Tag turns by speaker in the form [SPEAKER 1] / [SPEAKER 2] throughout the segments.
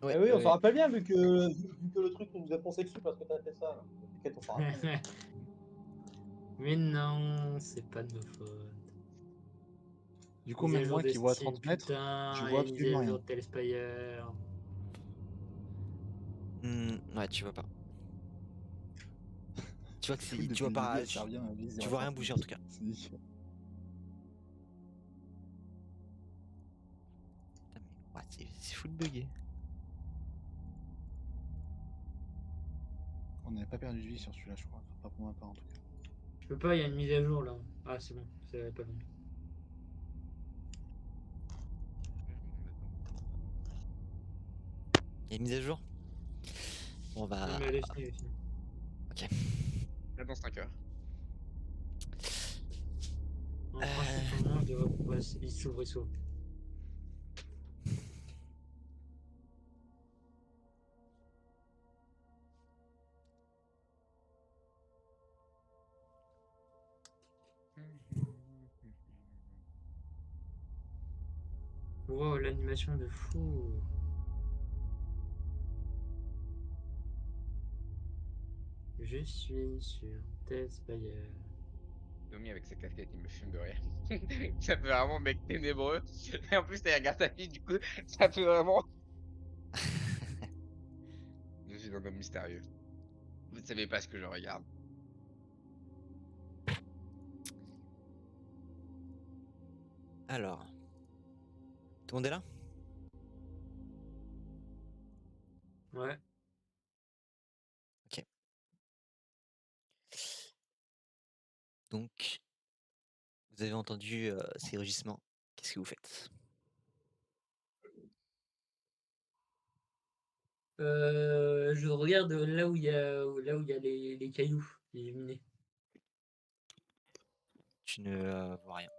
[SPEAKER 1] Ouais,
[SPEAKER 2] Eh oui, on s'en
[SPEAKER 1] ouais.
[SPEAKER 2] rappelle bien vu que le truc nous a foncé dessus parce que t'as fait ça. Là. T'inquiète, on s'en rappelle.
[SPEAKER 3] Mais non, c'est pas de nos fautes.
[SPEAKER 4] Du coup,
[SPEAKER 3] Mise à
[SPEAKER 4] même
[SPEAKER 3] jour
[SPEAKER 4] moi
[SPEAKER 3] de
[SPEAKER 4] qui vois à
[SPEAKER 3] Steam,
[SPEAKER 4] 30 mètres, je
[SPEAKER 3] putain,
[SPEAKER 4] vois
[SPEAKER 3] et mise
[SPEAKER 4] absolument
[SPEAKER 3] à
[SPEAKER 4] rien.
[SPEAKER 3] jour de Telespire.
[SPEAKER 1] Ouais, tu vois pas. Tu vois que
[SPEAKER 4] C'est cool,
[SPEAKER 1] tu
[SPEAKER 4] depuis
[SPEAKER 1] vois
[SPEAKER 4] le
[SPEAKER 1] pas,
[SPEAKER 4] début, elle sert bien à viser
[SPEAKER 1] tu
[SPEAKER 4] en
[SPEAKER 1] vois rien
[SPEAKER 4] 30
[SPEAKER 1] bouger en
[SPEAKER 4] mètres.
[SPEAKER 1] tout cas.
[SPEAKER 4] C'est nickel.
[SPEAKER 1] Putain, mais ouais, c'est full bugué.
[SPEAKER 4] On n'avait pas perdu de vie sur celui-là, je crois. Enfin, pas pour ma part en tout cas.
[SPEAKER 3] Je peux pas, il y a une mise à jour là. Ah, c'est bon, c'est pas long.
[SPEAKER 1] Il y a une mise à jour. Bon, on va.
[SPEAKER 3] Non, mais elle est finie, finie.
[SPEAKER 1] Ok.
[SPEAKER 5] Là, dans 5 heures.
[SPEAKER 3] En principe, normalement, je devrais. Ouais, il s'ouvre, il s'ouvre. Wow, l'animation de fou. Je suis sur Telespire.
[SPEAKER 5] Domi avec sa casquette, il me fume de rire. Ça fait vraiment mec ténébreux. Et en plus, il regarde ta fille, du coup, ça fait vraiment. Je suis un homme mystérieux. Vous ne savez pas ce que je regarde.
[SPEAKER 1] Alors. Tout le monde est là?
[SPEAKER 3] Ouais.
[SPEAKER 1] Ok. Donc, vous avez entendu ces rugissements. Qu'est-ce que vous faites?
[SPEAKER 3] Je regarde là où il y a, les cailloux illuminés.
[SPEAKER 1] Tu ne vois rien.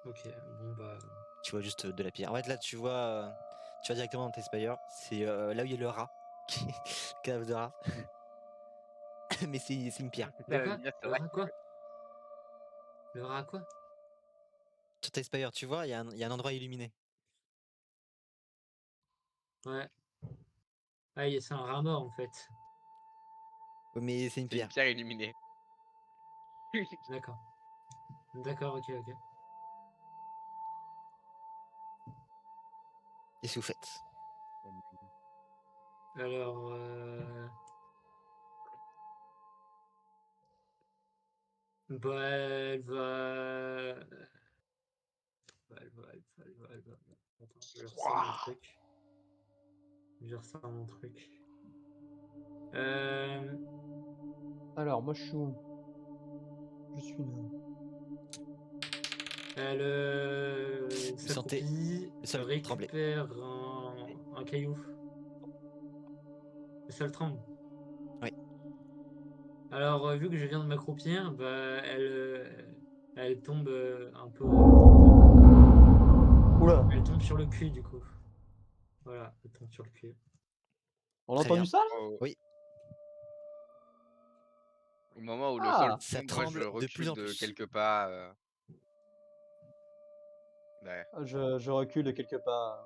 [SPEAKER 3] Ok, bon bah.
[SPEAKER 1] Tu vois juste de la pierre. En fait, là, tu vois directement dans tes spires. C'est là où il y a le rat. Cave de rat. Mais c'est une pierre.
[SPEAKER 3] De
[SPEAKER 5] Putain,
[SPEAKER 3] quoi?
[SPEAKER 5] Mia, c'est
[SPEAKER 3] Le
[SPEAKER 5] vrai.
[SPEAKER 3] rat quoi? Le rat quoi?
[SPEAKER 1] Sur tes spires, tu vois, il y a un endroit illuminé.
[SPEAKER 3] Ouais. Ah, c'est un rat mort en fait.
[SPEAKER 1] Ouais, mais c'est une
[SPEAKER 5] C'est une
[SPEAKER 1] pierre.
[SPEAKER 5] pierre illuminée.
[SPEAKER 3] D'accord. D'accord, ok, ok.
[SPEAKER 1] Qu'est-ce que vous faites?
[SPEAKER 3] Alors, bah, elle va. Attends, je ressors mon truc.
[SPEAKER 2] Alors, moi je suis où? Je suis là.
[SPEAKER 3] Elle
[SPEAKER 1] Vous sentez
[SPEAKER 3] s'accroupit,
[SPEAKER 1] le sol trembler.
[SPEAKER 3] récupère un caillou. Le sol tremble.
[SPEAKER 1] Oui.
[SPEAKER 3] Alors, vu que je viens de m'accroupir, bah, elle tombe un peu.
[SPEAKER 2] Oula,
[SPEAKER 3] Elle tombe sur le cul, du coup. Voilà, elle tombe sur le cul.
[SPEAKER 2] on a
[SPEAKER 1] Très
[SPEAKER 2] entendu
[SPEAKER 1] bien.
[SPEAKER 2] ça là?
[SPEAKER 1] Oui,
[SPEAKER 5] Au moment où le sol
[SPEAKER 2] Ah,
[SPEAKER 1] ça
[SPEAKER 5] tombe, moi je
[SPEAKER 1] tremble de plus
[SPEAKER 5] recule
[SPEAKER 1] en
[SPEAKER 5] de
[SPEAKER 1] plus.
[SPEAKER 5] quelques pas. Ouais.
[SPEAKER 2] je recule de quelques pas.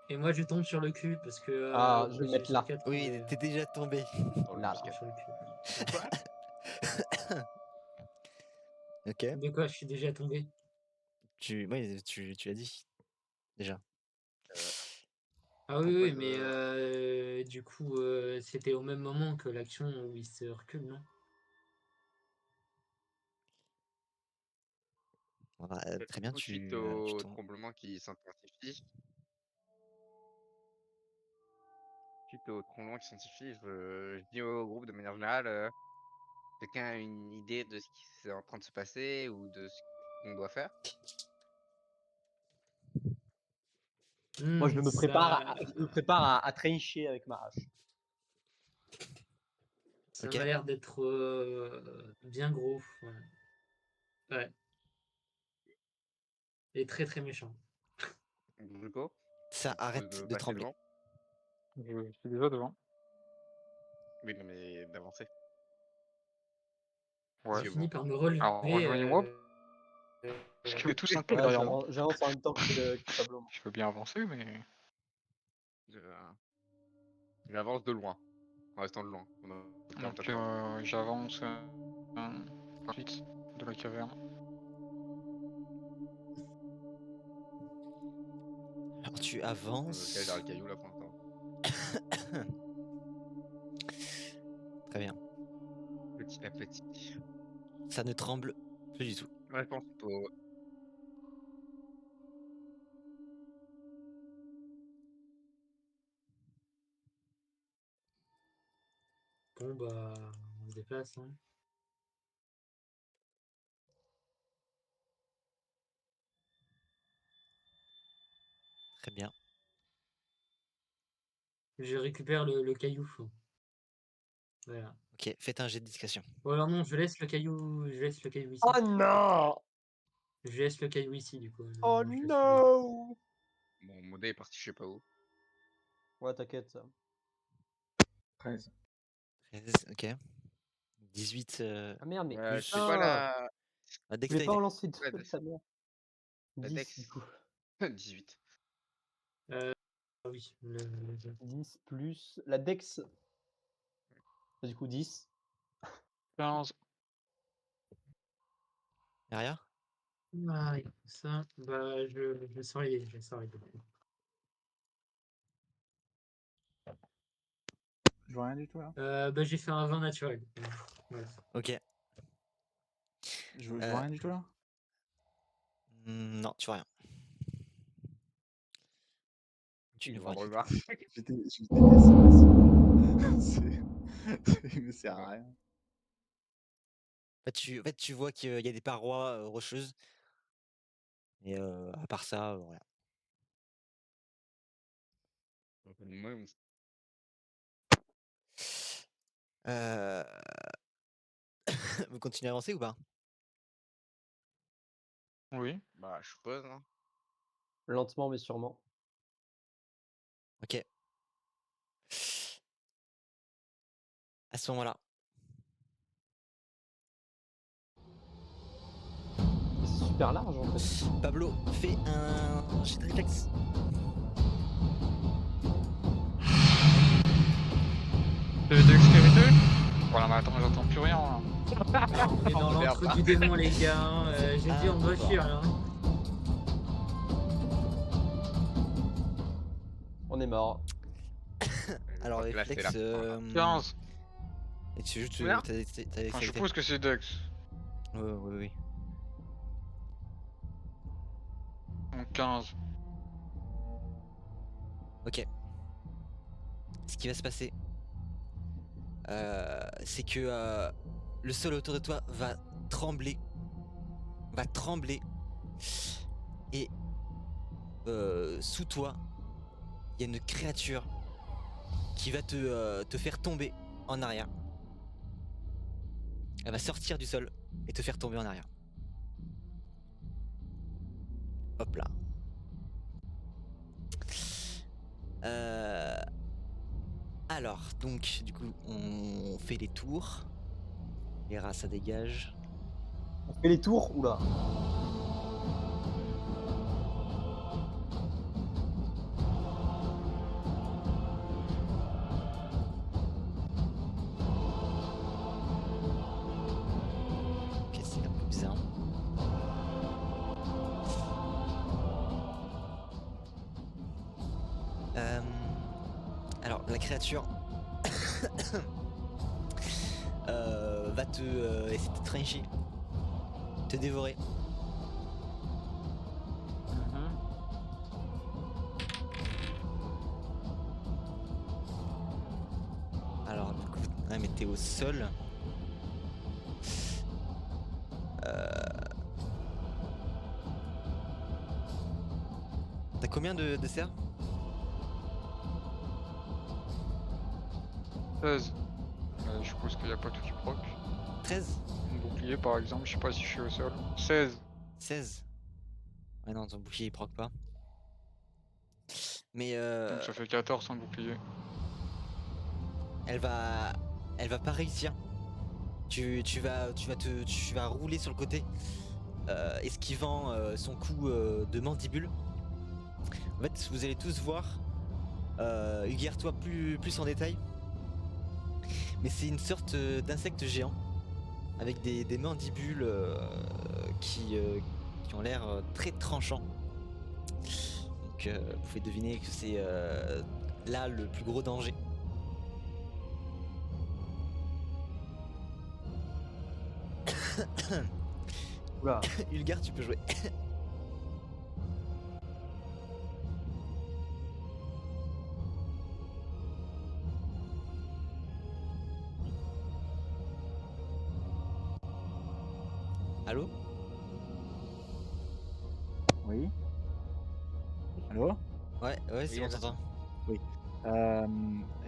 [SPEAKER 3] Et moi, je tombe sur le cul parce que
[SPEAKER 2] Ah, je
[SPEAKER 3] bon,
[SPEAKER 2] vais le
[SPEAKER 3] j'ai
[SPEAKER 2] mettre là.
[SPEAKER 3] 4
[SPEAKER 1] Oui, t'es déjà tombé.
[SPEAKER 5] Dans le
[SPEAKER 2] Là,
[SPEAKER 5] muscat.
[SPEAKER 3] sur le cul.
[SPEAKER 5] Quoi?
[SPEAKER 1] Ok.
[SPEAKER 3] De quoi je suis déjà tombé?
[SPEAKER 1] Oui, tu l'as dit déjà.
[SPEAKER 3] Ah oui,
[SPEAKER 5] Pourquoi
[SPEAKER 3] oui, mais du coup, c'était au même moment que l'action où il se recule, non?
[SPEAKER 1] Voilà, très bien,
[SPEAKER 5] Suite
[SPEAKER 1] tu
[SPEAKER 5] au
[SPEAKER 1] tombes.
[SPEAKER 5] tremblement qui s'intensifie. Suite au tremblement qui s'intensifie, je dis au groupe de manière générale, quelqu'un a une idée de ce qui est en train de se passer ou de ce qu'on doit faire?
[SPEAKER 2] moi je me prépare
[SPEAKER 3] Ça,
[SPEAKER 2] à trincher avec ma hache.
[SPEAKER 3] ça
[SPEAKER 1] Ok.
[SPEAKER 3] m'a l'air d'être bien gros. Ouais. Ouais. Et très très méchant.
[SPEAKER 5] Gluco,
[SPEAKER 1] Ça
[SPEAKER 5] je propose
[SPEAKER 1] arrête
[SPEAKER 5] de
[SPEAKER 1] de
[SPEAKER 5] passer
[SPEAKER 1] trembler.
[SPEAKER 5] devant.
[SPEAKER 6] Je suis déjà devant.
[SPEAKER 5] Oui, non, mais d'avancer.
[SPEAKER 6] Ouais.
[SPEAKER 3] J'ai
[SPEAKER 5] Parce que
[SPEAKER 3] fini
[SPEAKER 5] bon.
[SPEAKER 3] par me relever.
[SPEAKER 6] Alors rejoignez-moi. Parce que tout 5
[SPEAKER 2] Ouais,
[SPEAKER 6] derrière moi.
[SPEAKER 2] j'avance en même temps que Pablo.
[SPEAKER 6] Je veux bien avancer, mais.
[SPEAKER 5] Je- J'avance de loin, en restant de loin.
[SPEAKER 6] Donc j'avance ensuite de la caverne.
[SPEAKER 1] Alors tu
[SPEAKER 5] Ok,
[SPEAKER 1] avances.
[SPEAKER 5] j'ai le caillou là pour l'instant.
[SPEAKER 1] Très bien.
[SPEAKER 5] Petit à petit.
[SPEAKER 1] Ça ne tremble plus du tout.
[SPEAKER 5] Ouais, je pense qu'il faut.
[SPEAKER 3] Bon, bah, on se déplace. Hein.
[SPEAKER 1] Très bien.
[SPEAKER 3] Je récupère le caillou. Voilà.
[SPEAKER 1] Ok, faites un jet de discrétion.
[SPEAKER 3] Ou alors non, je laisse le caillou ici.
[SPEAKER 2] Oh non!
[SPEAKER 3] Je laisse le caillou ici, du coup.
[SPEAKER 2] Oh
[SPEAKER 3] Je le suis.
[SPEAKER 2] non!
[SPEAKER 5] Bon, mon dé est parti, je sais pas où.
[SPEAKER 2] Ouais, t'inquiète. Ça.
[SPEAKER 4] 13.
[SPEAKER 1] 13, ok. 18
[SPEAKER 2] Ah merde, mais
[SPEAKER 5] Ouais,
[SPEAKER 1] plus.
[SPEAKER 5] c'est quoi
[SPEAKER 2] putain!
[SPEAKER 1] La
[SPEAKER 2] Je voulais pas
[SPEAKER 1] dextérité.
[SPEAKER 2] en lancer deux,
[SPEAKER 5] Ouais,
[SPEAKER 2] ta mère.
[SPEAKER 5] la
[SPEAKER 2] 10
[SPEAKER 5] dex.
[SPEAKER 2] du coup.
[SPEAKER 5] 18.
[SPEAKER 3] Ah oui.
[SPEAKER 2] 10 plus la dex. Du coup 10.
[SPEAKER 6] 15.
[SPEAKER 1] Y'a rien?
[SPEAKER 3] Ah, et ça, bah, je sors les deux.
[SPEAKER 4] Je vois rien du tout là.
[SPEAKER 3] Bah, j'ai fait un 20 naturel. Ouais.
[SPEAKER 1] Ok.
[SPEAKER 4] Je vois rien du tout là.
[SPEAKER 1] Non, tu vois rien. Tu ne
[SPEAKER 5] Il
[SPEAKER 1] vois
[SPEAKER 5] va
[SPEAKER 1] rien.
[SPEAKER 5] revoir.
[SPEAKER 4] Je déteste ce passif. Il me sert à rien.
[SPEAKER 1] En fait, tu vois qu'il y a des parois rocheuses. Et à part ça, rien.
[SPEAKER 5] Moi,
[SPEAKER 1] Euh... Vous continuez à avancer ou pas?
[SPEAKER 6] Oui.
[SPEAKER 5] bah, je suppose. Hein.
[SPEAKER 2] Lentement mais sûrement.
[SPEAKER 1] Ok. À ce moment-là,
[SPEAKER 2] C'est super large en fait.
[SPEAKER 1] Pablo fait un jet de réflexe.
[SPEAKER 6] De dextérité. Voilà, mais attends, j'entends plus rien là.
[SPEAKER 3] On est dans
[SPEAKER 5] On perd
[SPEAKER 3] l'antre
[SPEAKER 5] pas.
[SPEAKER 3] du démon, les gars. Hein. J'ai dit, on doit
[SPEAKER 1] d'accord.
[SPEAKER 3] fuir là. Hein.
[SPEAKER 2] On est mort.
[SPEAKER 5] Je
[SPEAKER 1] Alors
[SPEAKER 5] crois que là, c'est
[SPEAKER 1] réflexe.
[SPEAKER 5] la fin, là.
[SPEAKER 6] 15.
[SPEAKER 1] Et tu juste
[SPEAKER 5] Combien
[SPEAKER 1] ta
[SPEAKER 6] Enfin, je
[SPEAKER 1] dextérité.
[SPEAKER 6] suppose que c'est Dex.
[SPEAKER 1] Oui.
[SPEAKER 6] Donc 15.
[SPEAKER 1] Ok. Ce qui va se passer, c'est que le sol autour de toi va trembler. Et sous toi, il y a une créature qui va te faire tomber en arrière. Elle va sortir du sol et te faire tomber en arrière. Hop là. Alors, donc, du coup, on fait les tours. Les rats, ça dégage.
[SPEAKER 2] On fait les tours. Oula.
[SPEAKER 1] Ok, c'est un peu bizarre. Alors, la créature va te essayer de te trancher, te dévorer. Alors, du coup, ouais, mais t'es au sol. T'as combien de cerfs?
[SPEAKER 6] 16. Je suppose qu'il n'y a pas tout qui proc.
[SPEAKER 1] 13?
[SPEAKER 6] Mon bouclier par exemple, je sais pas si je suis au sol. 16.
[SPEAKER 1] 16? Ouais, non, ton bouclier il proc pas. Mais
[SPEAKER 6] Donc ça fait 14 sans bouclier.
[SPEAKER 1] elle va pas réussir. Tu vas rouler sur le côté esquivant son coup de mandibule. En fait, vous allez tous voir. Guerre-toi plus en détail. Mais c'est une sorte d'insecte géant avec des mandibules qui ont l'air très tranchants. Donc vous pouvez deviner que c'est là le plus gros danger.
[SPEAKER 7] Oula.
[SPEAKER 1] Ulgar, tu peux jouer. Allô?
[SPEAKER 4] Oui. Allô?
[SPEAKER 1] Ouais, c'est bon,
[SPEAKER 5] allô.
[SPEAKER 1] t'entends.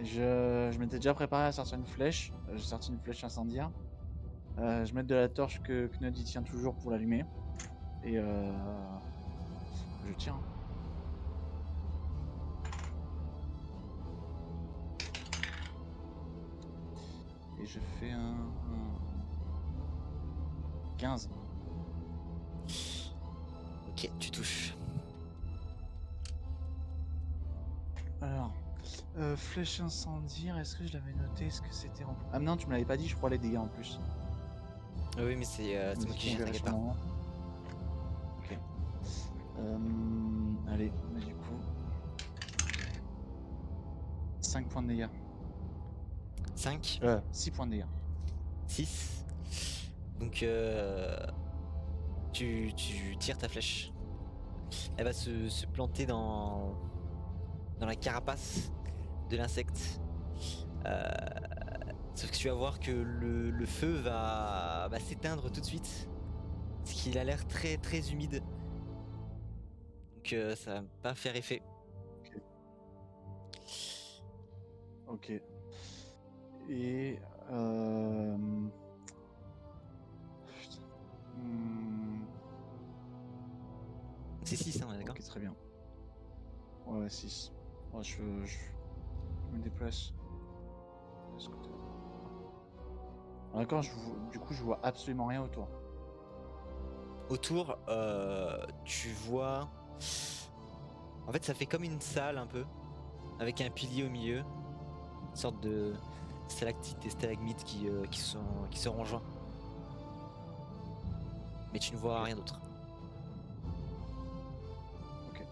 [SPEAKER 4] Je m'étais déjà préparé à sortir une flèche. J'ai sorti une flèche incendiaire. Je mets de la torche que Knud y tient toujours pour l'allumer. Et je tire. Et je fais un 15.
[SPEAKER 1] Ok, tu touches.
[SPEAKER 4] Alors, flèche incendiaire, est-ce que je l'avais noté? Est-ce que c'était en... Ah non, tu me l'avais pas dit, je crois, les dégâts en plus.
[SPEAKER 1] Ah oui, mais c'est moi qui gère, t'inquiète pas.
[SPEAKER 4] Ok. Allez, bah, du coup... 5 points de dégâts.
[SPEAKER 1] 5,
[SPEAKER 4] 6 points de dégâts.
[SPEAKER 1] 6. Donc tu tires ta flèche. Elle va se planter dans la carapace de l'insecte. Sauf que tu vas voir que le feu va s'éteindre tout de suite. Parce qu'il a l'air très très humide. Donc ça va pas faire effet.
[SPEAKER 4] Ok. Et... Putain.
[SPEAKER 1] C'est 6, hein, on est d'accord?
[SPEAKER 4] Ok, très bien. Ouais, 6. Ouais, je me déplace. D'accord, du coup, je vois absolument rien autour.
[SPEAKER 1] Autour, tu vois... En fait, ça fait comme une salle un peu, avec un pilier au milieu. Une sorte de stalactites et stalagmites qui se rejoignent. Mais tu ne vois rien d'autre.
[SPEAKER 4] Ok.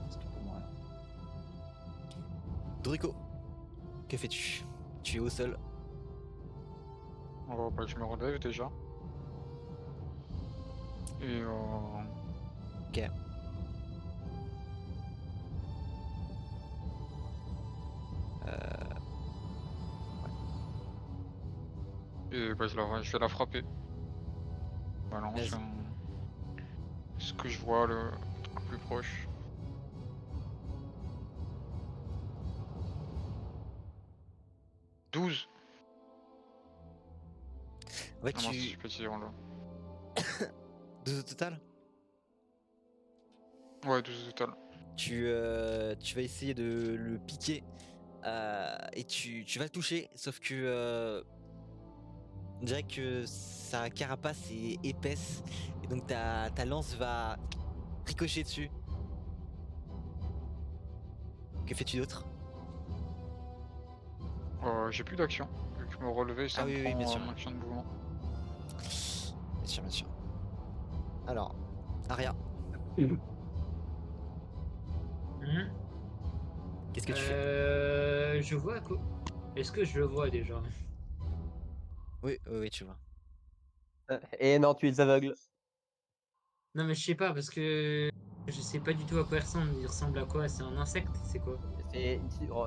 [SPEAKER 4] C'est tout pour moi, alors.
[SPEAKER 1] Drico, que fais-tu? Tu es au sol.
[SPEAKER 6] Oh, bah, je me relève déjà. Et
[SPEAKER 1] Ok.
[SPEAKER 6] bah, je vais la frapper. Balance
[SPEAKER 1] Vas-y.
[SPEAKER 6] ce que je vois le truc plus proche. « 12.
[SPEAKER 1] Ouais,
[SPEAKER 6] Ah mince, je peux tirer en là.
[SPEAKER 1] 12 au total?
[SPEAKER 6] Ouais, 12 au total.
[SPEAKER 1] Tu vas essayer de le piquer et tu vas le toucher, sauf que on dirait que sa carapace est épaisse et donc ta lance va ricocher dessus. Que fais-tu d'autre?
[SPEAKER 6] J'ai plus d'action. Vu que me relever, ça
[SPEAKER 1] Ah
[SPEAKER 6] me
[SPEAKER 1] oui,
[SPEAKER 6] prend
[SPEAKER 1] bien sûr.
[SPEAKER 6] mon action de mouvement.
[SPEAKER 1] Bien sûr, bien sûr. Alors, Aria,
[SPEAKER 3] Mhm.
[SPEAKER 1] qu'est-ce que tu fais?
[SPEAKER 3] Je vois quoi? Est-ce que je le vois déjà?
[SPEAKER 1] Oui, tu vois.
[SPEAKER 7] Et non, tu es aveugle.
[SPEAKER 3] Non, mais je sais pas parce que je sais pas du tout à quoi il ressemble. Il ressemble à quoi? C'est un insecte? C'est quoi?
[SPEAKER 7] C'est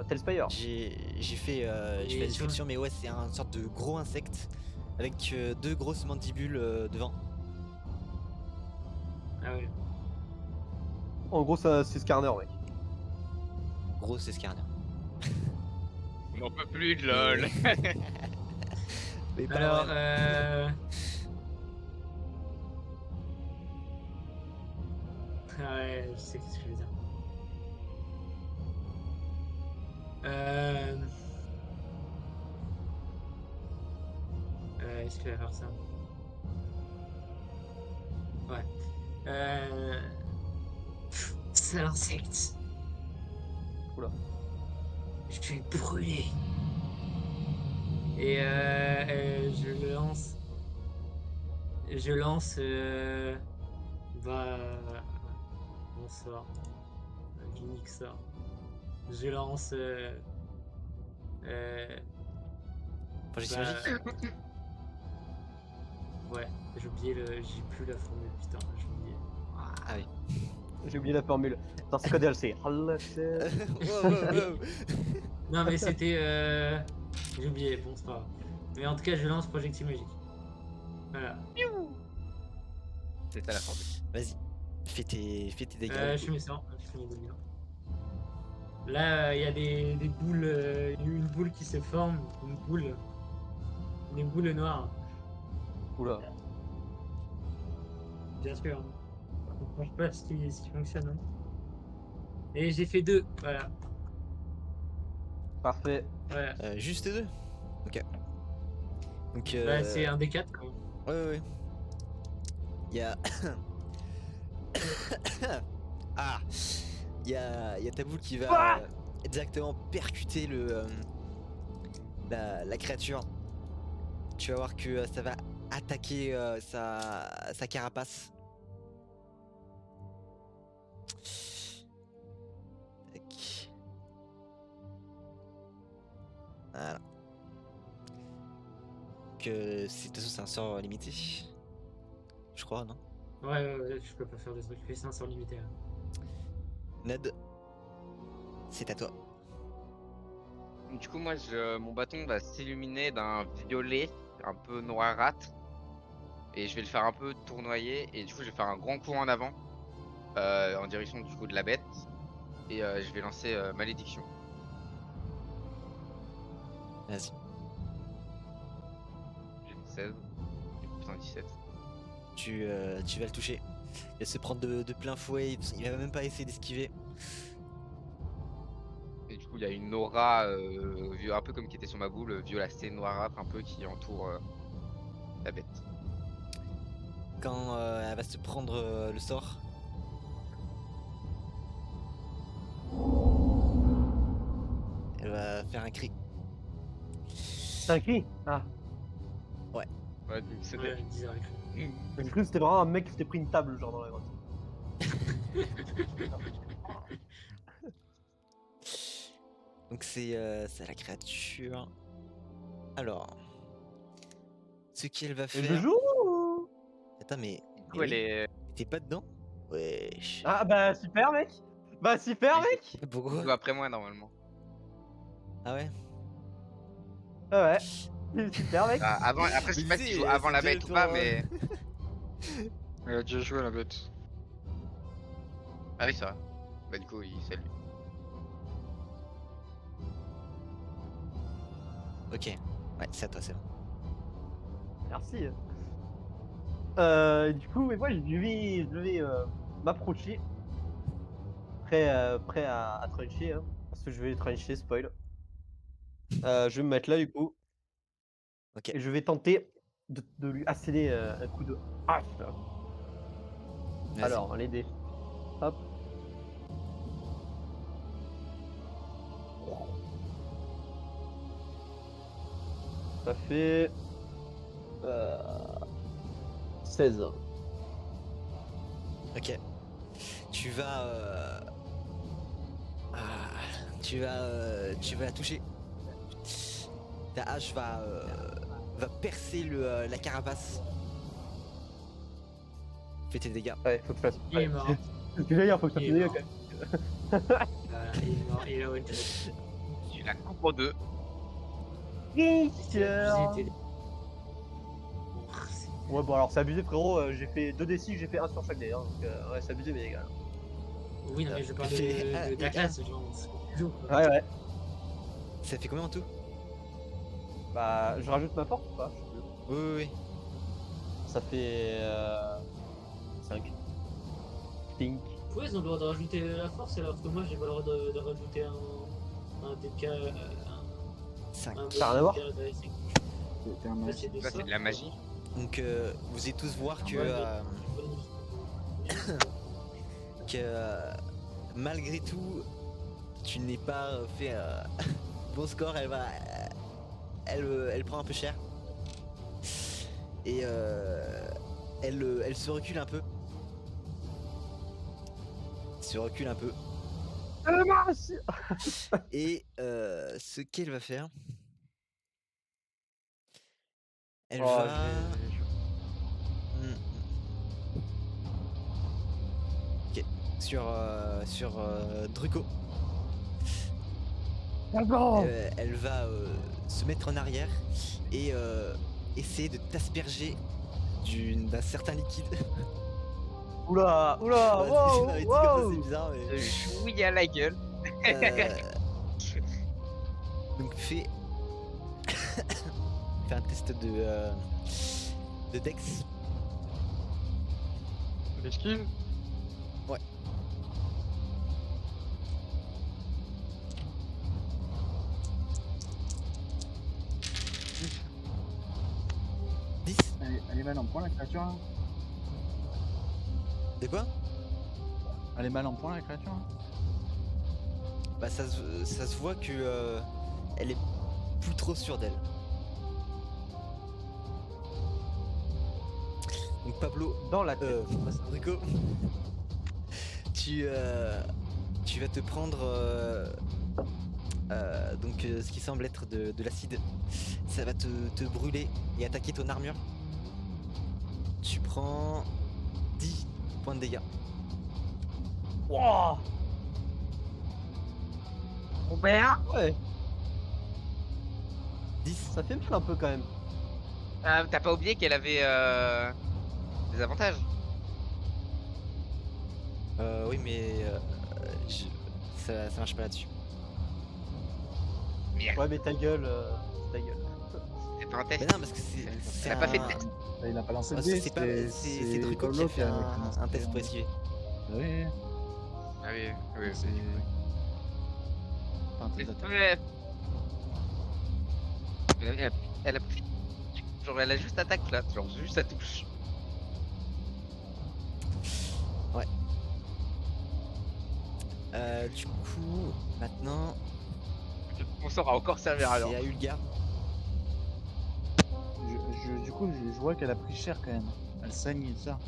[SPEAKER 7] Telspire.
[SPEAKER 1] J'ai fait la
[SPEAKER 3] Et sur...
[SPEAKER 1] description, mais ouais, c'est un sorte de gros insecte avec 2 grosses mandibules devant.
[SPEAKER 3] Ah ouais.
[SPEAKER 7] En gros, c'est Skarner, mec.
[SPEAKER 1] Gros escarneur.
[SPEAKER 5] On n'en peut plus de
[SPEAKER 1] Mais-
[SPEAKER 5] LOL.
[SPEAKER 1] Mais pas
[SPEAKER 3] Alors,
[SPEAKER 1] vrai.
[SPEAKER 3] ah ouais, je sais ce que je veux dire. Euh... Est-ce qu'il va faire ça? Sale insecte.
[SPEAKER 7] Oula.
[SPEAKER 3] Je vais le brûler. Et je le lance. Je lance. Mon sort. L'unique sort. Je lance.
[SPEAKER 1] Projection
[SPEAKER 3] Bah,
[SPEAKER 1] magique.
[SPEAKER 3] Ouais, j'ai oublié j'ai plus la formule, putain, j'ai oublié.
[SPEAKER 1] Ah oui.
[SPEAKER 7] J'ai oublié la formule. Attends, c'est quoi DLC?
[SPEAKER 1] Wow, wow, wow.
[SPEAKER 3] Non mais c'était j'ai oublié, bon c'est pas grave. Mais en tout cas je lance projectile magique. Voilà.
[SPEAKER 5] C'est ça la formule.
[SPEAKER 1] Vas-y. Fais tes dégâts.
[SPEAKER 3] Je fais mes sorts, je fais mes dégâts. Là il y a des boules, une boule qui se forme, une boule noire,
[SPEAKER 7] Oula.
[SPEAKER 3] bien sûr. Hein. Je comprends pas ce qui fonctionne. Hein. Et j'ai fait 2, voilà.
[SPEAKER 7] Parfait.
[SPEAKER 3] Voilà.
[SPEAKER 1] Juste 2. Ok. Donc
[SPEAKER 3] Bah, c'est un des 4 quand même.
[SPEAKER 1] Ouais. Il y a. Ah. Il y a ta boule qui va directement percuter la créature. Tu vas voir que ça va attaquer sa carapace. Tac. Voilà. Que de toute façon c'est un sort limité. Je crois, non?
[SPEAKER 3] Ouais, je peux pas faire des trucs. Je fais 500 limité. Hein.
[SPEAKER 1] Ned, c'est à toi.
[SPEAKER 5] Du coup, moi, mon bâton va s'illuminer d'un violet un peu noirâtre. Et je vais le faire un peu tournoyer. Et du coup, je vais faire un grand coup en avant. En direction du coup de la bête. Et je vais lancer malédiction.
[SPEAKER 1] Vas-y.
[SPEAKER 5] J'ai 16. Putain, 17.
[SPEAKER 1] Tu vas le toucher. Il va se prendre de plein fouet. Il va même pas essayer d'esquiver.
[SPEAKER 5] Et du coup, il y a une aura, un peu comme qui était sur ma boule, violacée, noirâtre, un peu qui entoure la bête.
[SPEAKER 1] Quand elle va se prendre le sort. Elle va faire un cri.
[SPEAKER 7] C'est un cri? Ah.
[SPEAKER 5] Ouais, donc c'était.
[SPEAKER 3] Ouais, 10 heures écrit.
[SPEAKER 7] J'ai cru que c'était vraiment un mec qui s'était pris une table, genre dans la grotte.
[SPEAKER 1] Donc c'est la créature. Alors. Ce qu'elle va
[SPEAKER 7] Et
[SPEAKER 1] faire.
[SPEAKER 7] je joue ou...
[SPEAKER 1] Attends, mais.
[SPEAKER 5] Du coup, elle est.
[SPEAKER 1] T'es pas dedans? Wesh.
[SPEAKER 7] Ah bah super mec. Bah super mec.
[SPEAKER 1] Pourquoi?
[SPEAKER 5] Elle joue après moi normalement.
[SPEAKER 1] Ah ouais?
[SPEAKER 7] Ah ouais. Super mec.
[SPEAKER 5] Après, je sais pas si tu joues avant la bête ou pas, mais.
[SPEAKER 6] Elle a déjà joué à la bête.
[SPEAKER 5] Ah oui, ça va. Bah, du coup, il salue.
[SPEAKER 1] Ok. Ouais, c'est à toi, c'est bon.
[SPEAKER 7] Merci. Du coup, mais moi je vais m'approcher. Prêt à trancher, hein, parce que je vais trancher, spoil. Je vais me mettre là du coup.
[SPEAKER 1] Ok.
[SPEAKER 7] Et je vais tenter de lui asséner un coup de hache.
[SPEAKER 1] Vas-y.
[SPEAKER 7] Alors, les dés. Hop. Ça fait 16.
[SPEAKER 1] Ok. Tu vas tu vas la toucher. Ta hache va percer la carapace. Fais tes dégâts.
[SPEAKER 7] Ouais, faut que je fasse.
[SPEAKER 3] Il est mort.
[SPEAKER 7] C'est ce que j'allais dire, faut que je fasse
[SPEAKER 3] Il est
[SPEAKER 7] des dégâts
[SPEAKER 3] mort.
[SPEAKER 7] quand même.
[SPEAKER 3] Voilà, il est mort, il est one shot.
[SPEAKER 5] Tu la coupes en deux.
[SPEAKER 7] Tricheur.
[SPEAKER 3] J'étais-
[SPEAKER 7] Ouais, bon, alors c'est abusé, frérot. J'ai fait 2d6, j'ai fait 1 sur chaque dé. Hein, donc, ouais, c'est abusé, mais les gars.
[SPEAKER 3] Oui, non, mais je parle de ta classe, genre. c'est plus haut, quoi.
[SPEAKER 7] Ouais.
[SPEAKER 1] Ça fait combien en tout?
[SPEAKER 7] Bah, je rajoute ma force ou pas? Je sais plus.
[SPEAKER 1] Oui.
[SPEAKER 7] Ça fait 5. Pink.
[SPEAKER 3] Ouais, ils ont le droit de rajouter la force, alors que moi j'ai pas le droit de rajouter un DK.
[SPEAKER 1] 5.
[SPEAKER 7] Ça a rien à voir.
[SPEAKER 4] C'était un
[SPEAKER 3] Là,
[SPEAKER 4] match.
[SPEAKER 3] c'est des
[SPEAKER 5] Là, c'est
[SPEAKER 3] sorts,
[SPEAKER 5] de la magie.
[SPEAKER 1] Donc vous allez tous voir que que malgré tout, tu n'es pas fait bon score. Elle prend un peu cher et elle se recule un peu. Et ce qu'elle va faire, elle
[SPEAKER 7] Oh,
[SPEAKER 1] va. Hmm. Ok, sur Druco. Elle va se mettre en arrière et essayer de t'asperger d'un certain liquide.
[SPEAKER 7] Oula, oula,
[SPEAKER 1] Ouais,
[SPEAKER 7] wow,
[SPEAKER 1] c'est
[SPEAKER 7] wow.
[SPEAKER 1] bizarre, mais.
[SPEAKER 5] Chouille à la gueule.
[SPEAKER 1] Euh, donc fais un test de Dex.
[SPEAKER 6] Les skills?
[SPEAKER 1] Ouais.
[SPEAKER 4] Elle est mal en point la créature là.
[SPEAKER 1] De quoi?
[SPEAKER 4] Elle est mal en point la créature là.
[SPEAKER 1] Bah ça se voit que elle est plus trop sûre d'elle. Donc Pablo,
[SPEAKER 7] Dans la tête.
[SPEAKER 1] Rico, tu vas te prendre donc ce qui semble être de l'acide. Ça va te brûler et attaquer ton armure. Tu prends 10 points de dégâts.
[SPEAKER 7] Wouah.
[SPEAKER 5] Robert,
[SPEAKER 7] Ouais,
[SPEAKER 1] 10.
[SPEAKER 7] ça fait mal un peu quand même.
[SPEAKER 5] t'as pas oublié qu'elle avait des avantages?
[SPEAKER 1] Oui mais ça marche pas là-dessus.
[SPEAKER 5] Merde,
[SPEAKER 7] Ouais, mais ta gueule, ta gueule.
[SPEAKER 5] c'est pas un test.
[SPEAKER 1] Mais non parce que c'est
[SPEAKER 5] Elle a pas fait de test.
[SPEAKER 4] Il a pas lancé
[SPEAKER 1] Ah,
[SPEAKER 4] le dé.
[SPEAKER 1] c'est Druco qui a fait un test pour esquiver.
[SPEAKER 4] Oui,
[SPEAKER 5] Ah oui, oui,
[SPEAKER 4] c'est
[SPEAKER 5] oui.
[SPEAKER 4] pas un test d'attaque.
[SPEAKER 5] Ouais. Elle a pris. Genre, elle a juste attaque là, genre juste sa touche.
[SPEAKER 1] Du coup maintenant
[SPEAKER 5] Mon sort a encore servi à rien.
[SPEAKER 1] c'est à Ulgar.
[SPEAKER 4] Du coup, je vois qu'elle a pris cher quand même. Elle saigne et ça.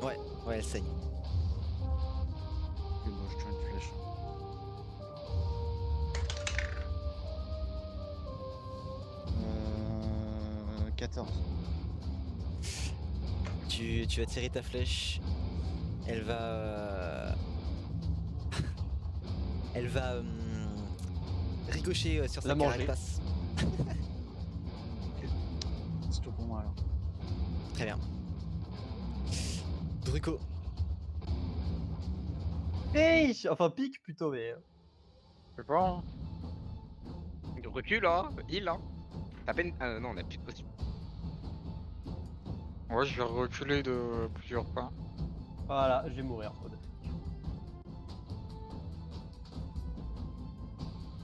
[SPEAKER 1] Ouais elle saigne.
[SPEAKER 4] Ok, bon, je tire une flèche. 14.
[SPEAKER 1] Tu vas tirer ta flèche. Elle va elle va ricocher sur sa
[SPEAKER 7] La manger.
[SPEAKER 1] carapace.
[SPEAKER 4] C'est tout pour moi alors.
[SPEAKER 1] Très bien. Druco.
[SPEAKER 7] Hey, enfin pique plutôt, mais.
[SPEAKER 6] Je sais pas. Hein.
[SPEAKER 5] Recule hein, heal hein. T'as peine. Ah non, on a plus de potion.
[SPEAKER 6] Ouais, je vais reculer de plusieurs pas.
[SPEAKER 7] Voilà, je vais mourir.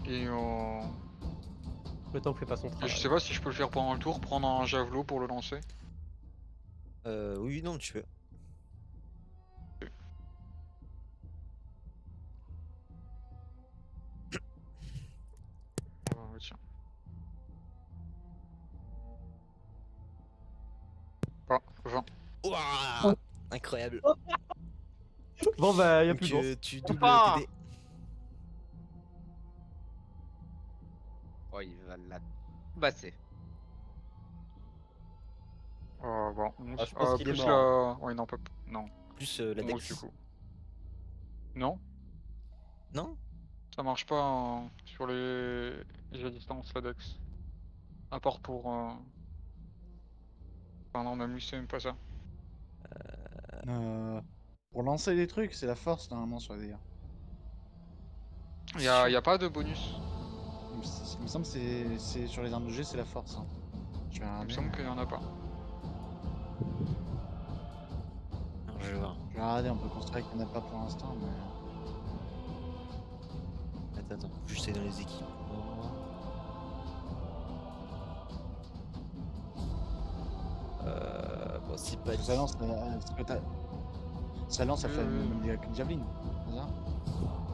[SPEAKER 6] Et
[SPEAKER 7] Le temps que fait pas son
[SPEAKER 6] et
[SPEAKER 7] travail.
[SPEAKER 6] je sais pas si je peux le faire pendant le tour, prendre un javelot pour le lancer.
[SPEAKER 1] Oui non tu peux.
[SPEAKER 6] Ouais, tiens. Ah, 20.
[SPEAKER 1] Ouah incroyable.
[SPEAKER 7] Bon bah, y'a
[SPEAKER 1] Donc,
[SPEAKER 7] plus de chance.
[SPEAKER 1] tu doubles
[SPEAKER 5] Ah
[SPEAKER 1] tes dés.
[SPEAKER 5] Oh, il va la basser.
[SPEAKER 6] Bon.
[SPEAKER 7] Ah, je pense qu'il est
[SPEAKER 6] Plus
[SPEAKER 7] mort.
[SPEAKER 6] la. Ouais, non, pas. Non.
[SPEAKER 1] Plus la
[SPEAKER 6] Moi,
[SPEAKER 1] dex.
[SPEAKER 6] du coup. Non,
[SPEAKER 1] Non?
[SPEAKER 6] ça marche pas sur les jets à distance, la dex. À part pour. Enfin, non, même lui, c'est même pas ça.
[SPEAKER 4] Pour lancer des trucs, c'est la force normalement sur les dégâts.
[SPEAKER 6] Y a pas de bonus.
[SPEAKER 4] Il me semble que c'est sur les armes de jet, c'est la force. Hein. Je vais
[SPEAKER 6] Il me
[SPEAKER 4] regarder.
[SPEAKER 6] semble qu'il y en a pas.
[SPEAKER 1] Alors, je vais voir.
[SPEAKER 4] Je vais regarder, on peut construire qu'il n'y en a pas pour l'instant, mais.
[SPEAKER 1] Attends, j'essaie dans les équipes. Bon, c'est pas
[SPEAKER 4] Parce que ça lance, parce que Sa lance, elle fait le
[SPEAKER 6] Oui, oui.
[SPEAKER 4] même dégâts qu'une javeline. C'est ça?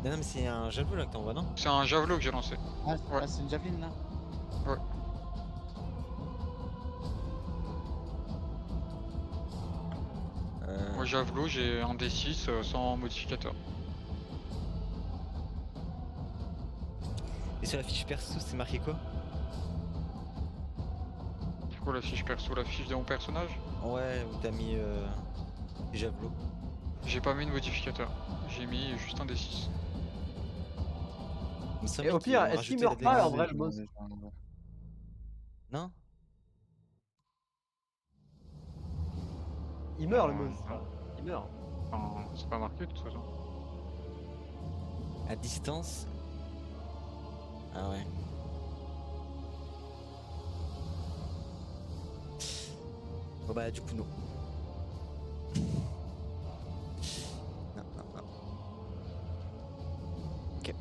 [SPEAKER 1] Non, non, mais c'est un javelot là que t'envoies, non?
[SPEAKER 6] C'est un javelot que j'ai lancé.
[SPEAKER 4] Ah,
[SPEAKER 6] Ouais.
[SPEAKER 4] ah, c'est une javeline là?
[SPEAKER 6] Ouais. Moi, javelot, j'ai un D6 sans modificateur.
[SPEAKER 1] Et sur la fiche perso, c'est marqué quoi?
[SPEAKER 6] C'est quoi la fiche perso? La fiche de mon personnage?
[SPEAKER 1] Ouais, où t'as mis des javelots.
[SPEAKER 6] J'ai pas mis de modificateur. J'ai mis juste un D6.
[SPEAKER 1] Il me semble
[SPEAKER 7] Et au
[SPEAKER 1] qu'ils
[SPEAKER 7] pire,
[SPEAKER 1] ont
[SPEAKER 7] est-ce qu'il
[SPEAKER 1] rajouté
[SPEAKER 7] meurt
[SPEAKER 1] la
[SPEAKER 7] pas
[SPEAKER 1] DX.
[SPEAKER 7] en vrai le
[SPEAKER 4] je
[SPEAKER 7] boss?
[SPEAKER 1] Non?
[SPEAKER 7] Il meurt le
[SPEAKER 6] Non,
[SPEAKER 7] monstre.
[SPEAKER 6] non.
[SPEAKER 7] Il meurt.
[SPEAKER 6] Enfin, c'est pas marqué de toute façon.
[SPEAKER 1] À distance? Ah ouais. Bon bah du coup non. Non, non, non. Ok.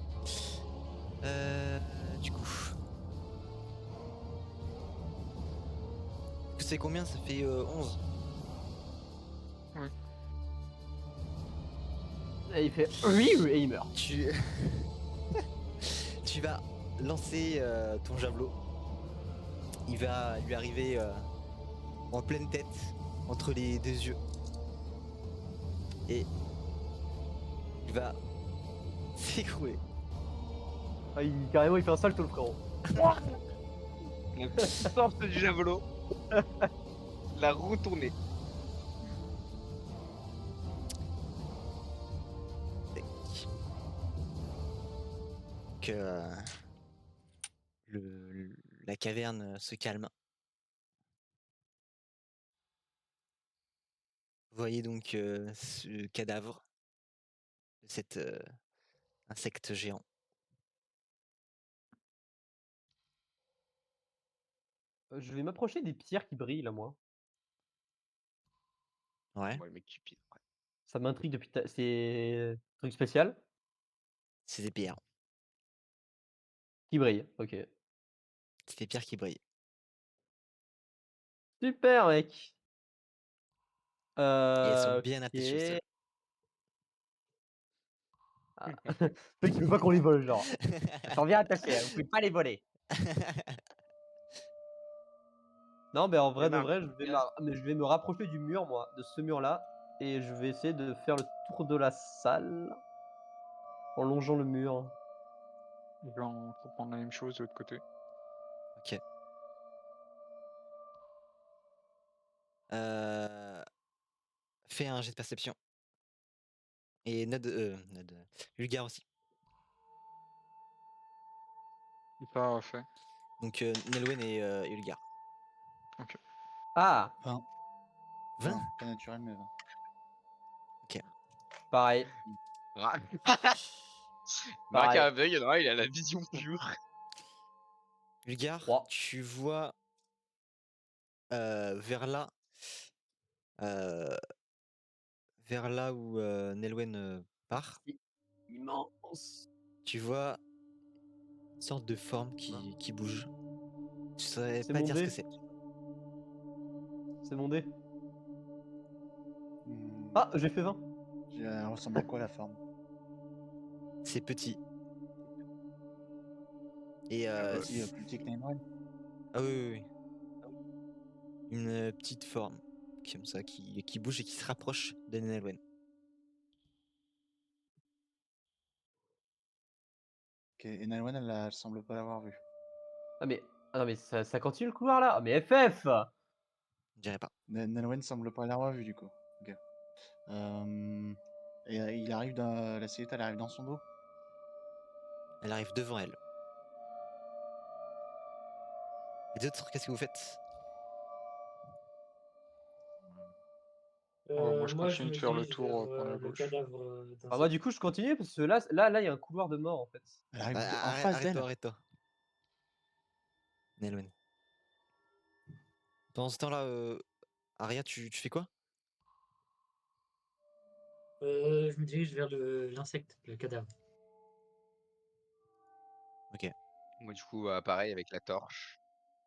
[SPEAKER 1] Du coup. C'est combien? Ça fait 11.
[SPEAKER 7] Et il fait oui et il meurt.
[SPEAKER 1] Tu... tu vas lancer ton javelot. Il va lui arriver en pleine tête, entre les deux yeux. Et il va s'écrouler.
[SPEAKER 7] Ah, carrément il fait un salto le frérot.
[SPEAKER 5] La puissance du javelot. La retournée.
[SPEAKER 1] Que la caverne se calme. Vous voyez donc ce cadavre de cet insecte géant.
[SPEAKER 7] Je vais m'approcher des pierres qui brillent là moi.
[SPEAKER 1] Ouais,
[SPEAKER 5] Moi, le mec qui pire.
[SPEAKER 7] Ça m'intrigue depuis c'est un truc spécial
[SPEAKER 1] c'est des pierres.
[SPEAKER 7] qui brille. Ok.
[SPEAKER 1] C'est des pierres qui brillent.
[SPEAKER 7] Super mec.
[SPEAKER 1] Et elles sont bien
[SPEAKER 7] Ok.
[SPEAKER 1] attachées au sol.
[SPEAKER 7] Ah. Mec, tu veux pas qu'on les vole genre. Elles sont bien attachées, hein, vous pouvez pas les voler. Non, mais en vrai de
[SPEAKER 5] Bernard,
[SPEAKER 7] vrai, je vais me rapprocher du mur, moi, de ce mur-là, et je vais essayer de faire le tour de la salle en longeant le mur.
[SPEAKER 6] Faut prendre la même chose de l'autre côté.
[SPEAKER 1] Ok. Euh, Fais un jet de perception. Et Ulgar aussi.
[SPEAKER 6] Il pas fait.
[SPEAKER 1] Donc Nelwen et Ulgar.
[SPEAKER 7] Ah,
[SPEAKER 4] 20.
[SPEAKER 1] 20.
[SPEAKER 4] 20, pas naturel, mais 20.
[SPEAKER 7] pareil.
[SPEAKER 5] Marc
[SPEAKER 7] Pareil.
[SPEAKER 5] aveugle, non, il a la vision pure.
[SPEAKER 1] Ulgar,
[SPEAKER 7] 3.
[SPEAKER 1] tu vois vers là, euh, vers là où Nelwen part,
[SPEAKER 7] Immense.
[SPEAKER 1] tu vois une sorte de forme qui bouge. Tu saurais
[SPEAKER 7] C'est
[SPEAKER 1] pas
[SPEAKER 7] mon
[SPEAKER 1] dire ce que
[SPEAKER 7] dé.
[SPEAKER 1] c'est.
[SPEAKER 7] C'est mon dé.
[SPEAKER 4] Hmm,
[SPEAKER 7] Ah, j'ai fait 20.
[SPEAKER 4] Elle ressemble à quoi la forme?
[SPEAKER 1] C'est petit. Et
[SPEAKER 4] Plus petit que Nine.
[SPEAKER 1] ah oui, oui, oui. Une petite forme comme ça qui bouge et qui se rapproche de Nelwen.
[SPEAKER 4] Ok, et Nine, elle semble pas l'avoir vu.
[SPEAKER 7] Ah non, mais ça continue le couloir là. Ah, mais FF.
[SPEAKER 1] Je dirais pas.
[SPEAKER 4] Nolwenn semble pas l'avoir vu du coup. Ok. Et il arrive dans la silhouette, elle arrive dans son dos.
[SPEAKER 1] Elle arrive devant elle. Les autres, qu'est-ce que vous faites?
[SPEAKER 6] Moi, je
[SPEAKER 3] Moi, je
[SPEAKER 6] continue de
[SPEAKER 3] me
[SPEAKER 6] faire le
[SPEAKER 3] dirige vers
[SPEAKER 6] tour par la
[SPEAKER 3] le
[SPEAKER 6] gauche.
[SPEAKER 3] cadavre
[SPEAKER 7] Bah, moi,
[SPEAKER 3] d'insecte.
[SPEAKER 7] du coup, je continue parce que là, il y a un couloir de mort en fait.
[SPEAKER 4] Elle arrive
[SPEAKER 1] Bah,
[SPEAKER 4] en face d'elle.
[SPEAKER 1] arrête-toi, arrête-toi. Nelwen. Pendant ce temps-là, Aria, tu fais quoi?
[SPEAKER 3] Je me dirige vers l'insecte, le cadavre.
[SPEAKER 1] Ok.
[SPEAKER 5] Moi, du coup, pareil avec la torche.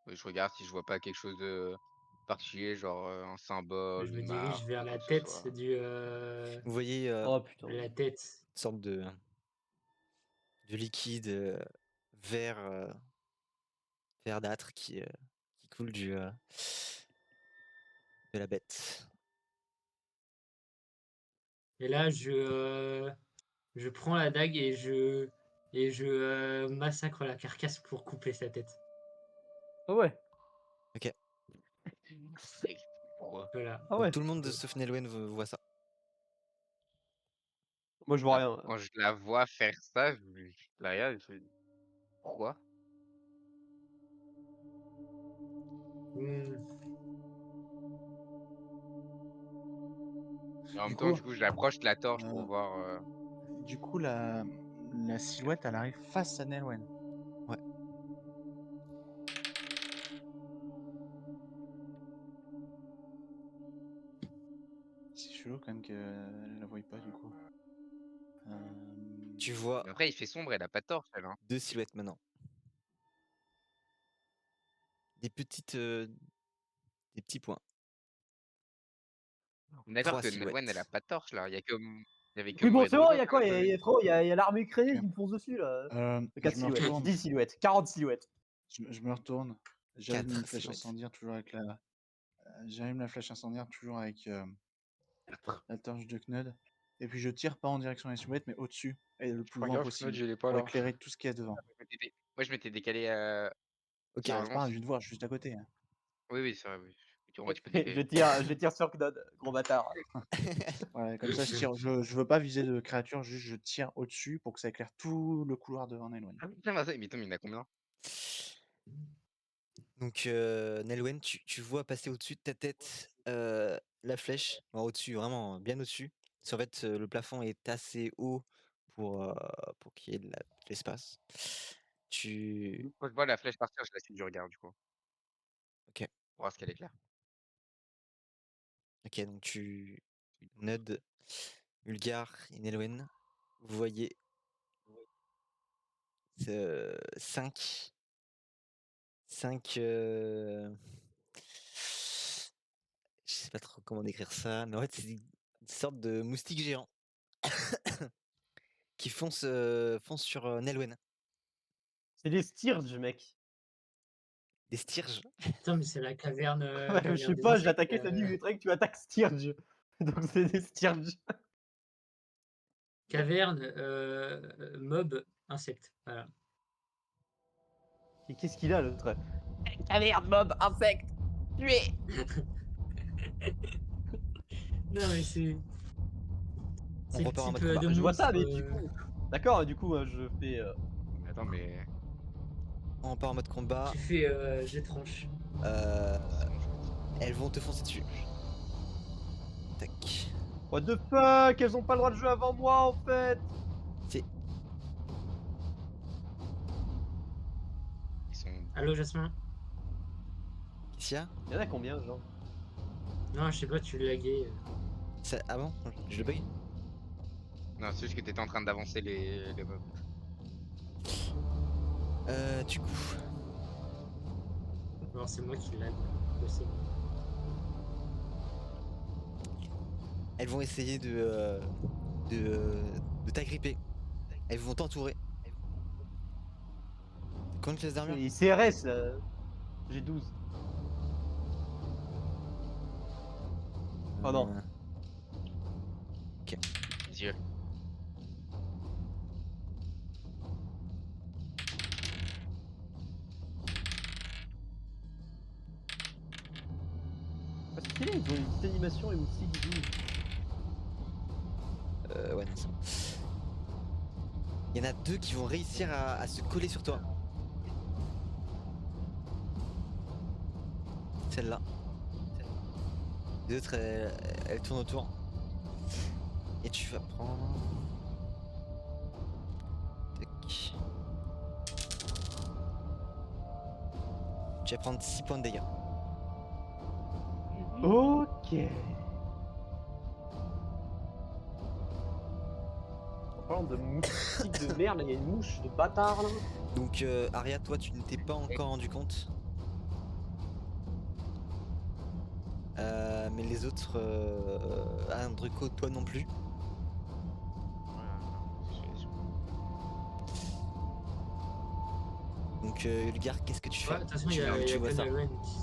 [SPEAKER 5] Je regarde si je vois pas quelque chose de particulier, genre un symbole,
[SPEAKER 3] Je me
[SPEAKER 5] une
[SPEAKER 3] dirige
[SPEAKER 5] marque,
[SPEAKER 3] vers
[SPEAKER 5] quoi
[SPEAKER 3] la
[SPEAKER 5] que ce
[SPEAKER 3] tête
[SPEAKER 5] soit.
[SPEAKER 3] du.
[SPEAKER 1] Vous voyez
[SPEAKER 7] Oh putain.
[SPEAKER 3] La tête.
[SPEAKER 1] une sorte de liquide vert, verdâtre qui coule de la bête.
[SPEAKER 3] Et là, je prends la dague et je massacre la carcasse pour couper sa tête.
[SPEAKER 7] Ah ouais.
[SPEAKER 5] Pourquoi?
[SPEAKER 3] Voilà.
[SPEAKER 7] Ah
[SPEAKER 1] Donc,
[SPEAKER 7] ouais.
[SPEAKER 1] tout le monde sauf Nelwen voit ça.
[SPEAKER 7] Moi je vois
[SPEAKER 5] Bah,
[SPEAKER 7] rien.
[SPEAKER 5] quand je la vois faire ça, je la regarde, je me dis pourquoi?
[SPEAKER 3] Hmm.
[SPEAKER 5] Et en
[SPEAKER 4] Du
[SPEAKER 5] même temps,
[SPEAKER 4] coup,
[SPEAKER 5] du coup, je l'approche de la torche pour
[SPEAKER 4] euh,
[SPEAKER 5] voir.
[SPEAKER 4] du coup, la silhouette, elle arrive face à Nelwen.
[SPEAKER 1] Ouais.
[SPEAKER 4] C'est chelou quand même qu'elle la voie pas du coup.
[SPEAKER 1] Tu vois
[SPEAKER 5] Mais après, il fait sombre, elle a pas de torche, elle. Hein.
[SPEAKER 1] 2 silhouettes maintenant. Des petites, des petits points.
[SPEAKER 5] On est d'accord
[SPEAKER 1] 3
[SPEAKER 5] que Nelwen, elle a
[SPEAKER 1] silhouettes.
[SPEAKER 5] pas de torche là. Il y avait que
[SPEAKER 7] Oui,
[SPEAKER 5] moi
[SPEAKER 7] bon,
[SPEAKER 5] et
[SPEAKER 7] c'est bon,
[SPEAKER 5] Drogo
[SPEAKER 7] il y a
[SPEAKER 5] qui ont
[SPEAKER 7] quoi?
[SPEAKER 5] pas vu.
[SPEAKER 7] Frérot, il y a l'armée ukrainienne
[SPEAKER 4] Ok.
[SPEAKER 7] qui me fonce dessus là. 4
[SPEAKER 4] Je me
[SPEAKER 7] silhouettes,
[SPEAKER 4] retourne.
[SPEAKER 7] 10 silhouettes, 40 silhouettes.
[SPEAKER 4] Je me retourne. J'allume
[SPEAKER 1] 4
[SPEAKER 4] une flèche
[SPEAKER 1] silhouettes.
[SPEAKER 4] incendiaire toujours avec la. J'allume la flèche incendiaire toujours avec la torche de Knud. Et puis je tire pas en direction des silhouettes, mais au-dessus, et le
[SPEAKER 6] Je
[SPEAKER 4] plus loin
[SPEAKER 6] regarde,
[SPEAKER 4] possible,
[SPEAKER 6] Knut, il est pas
[SPEAKER 4] pour
[SPEAKER 6] là.
[SPEAKER 4] éclairer tout ce qu'il y a devant.
[SPEAKER 5] Moi, je m'étais décalé.
[SPEAKER 1] Ok.
[SPEAKER 5] Ça
[SPEAKER 4] Ah, c'est
[SPEAKER 5] avance.
[SPEAKER 4] pas grave, je vais te voir, je suis juste à côté. Hein.
[SPEAKER 5] Oui, oui, c'est vrai. Oui. Tu peux décaler.
[SPEAKER 7] Je tire sur Knod, gros bâtard.
[SPEAKER 4] Ouais, comme ça, je tire. Je veux pas viser de créature, juste je tire au-dessus pour que ça éclaire tout le couloir devant Nelwen.
[SPEAKER 5] Ah putain, mais attends, mais il y en a combien?
[SPEAKER 1] Donc Nelwen, tu vois passer au-dessus de ta tête la flèche, enfin, au-dessus, vraiment bien au-dessus. Parce qu'en fait, le plafond est assez haut pour qu'il y ait de l'espace. Tu...
[SPEAKER 5] Quand je vois la flèche partir, je la suis du regard, du coup.
[SPEAKER 1] Ok.
[SPEAKER 5] Pour voir ce qu'elle éclaire.
[SPEAKER 1] Ok, donc tu... Nud, Ulgar et Nelwen, vous voyez 5... 5... Je sais pas trop comment décrire ça, mais en fait, c'est une sorte de moustique géant qui fonce sur Nelwen.
[SPEAKER 7] C'est des Stirges, mec.
[SPEAKER 1] Des Stirges.
[SPEAKER 3] Putain, mais c'est la caverne.
[SPEAKER 7] Ouais, je
[SPEAKER 3] Caverne
[SPEAKER 7] sais
[SPEAKER 3] des
[SPEAKER 7] pas, j'ai
[SPEAKER 3] insectes,
[SPEAKER 7] attaqué, ça dit, mais que tu attaques Stirge. Donc c'est des Stirges.
[SPEAKER 3] Caverne, mob, insecte. Voilà.
[SPEAKER 7] Et qu'est-ce qu'il a l'autre? Caverne, mob, insecte, tué.
[SPEAKER 3] Non, mais c'est. C'est le
[SPEAKER 1] repart en
[SPEAKER 3] type
[SPEAKER 1] mode combat.
[SPEAKER 3] de
[SPEAKER 7] Je vois ça, mais
[SPEAKER 3] monstre,
[SPEAKER 7] du coup. D'accord, du coup, je fais.
[SPEAKER 5] Mais attends, mais.
[SPEAKER 1] On part en mode combat.
[SPEAKER 3] Tu fais jet tranche.
[SPEAKER 1] Elles vont te foncer dessus. Tac.
[SPEAKER 7] What the fuck? Elles ont pas le droit de jouer avant moi en fait!
[SPEAKER 1] C'est...
[SPEAKER 5] Ils sont.
[SPEAKER 3] Allô, Jasmin?
[SPEAKER 1] Qu'est-ce qu'il y a?
[SPEAKER 7] Il y en a combien, genre?
[SPEAKER 3] Non, je sais pas, tu laguais.
[SPEAKER 1] Ça... Ah bon? Je le bug?
[SPEAKER 5] Non, c'est juste que t'étais en train d'avancer les mobs.
[SPEAKER 1] Du coup...
[SPEAKER 3] Non, c'est moi qui lag. Je sais.
[SPEAKER 1] Elles vont essayer de t'agripper. Elles vont t'entourer. Combien de classes d'armure?
[SPEAKER 7] Les CRS là. J'ai 12. Oh non.
[SPEAKER 5] Dieu.
[SPEAKER 7] Ah, c'est stylé, ils ont une petite animation et aussi du coup.
[SPEAKER 1] Ouais, non, c'est bon. Il y en a 2 qui vont réussir à se coller sur toi. Celle-là. Les autres, elles tournent autour. Et tu vas prendre... Tac. Tu vas prendre 6 points de dégâts.
[SPEAKER 7] Ok. En parlant de moustique de merde, il y a une mouche de bâtard là.
[SPEAKER 1] Donc Aria, toi tu ne t'es pas encore rendu compte. mais les autres, Druco, toi non plus.
[SPEAKER 5] Voilà, je suis-
[SPEAKER 1] Donc Ulgar, qu'est-ce que tu fais?
[SPEAKER 3] Ouais, de toute façon,
[SPEAKER 1] Tu
[SPEAKER 3] il y a
[SPEAKER 1] tu vois
[SPEAKER 3] que
[SPEAKER 1] ça.
[SPEAKER 3] Nalouen qui.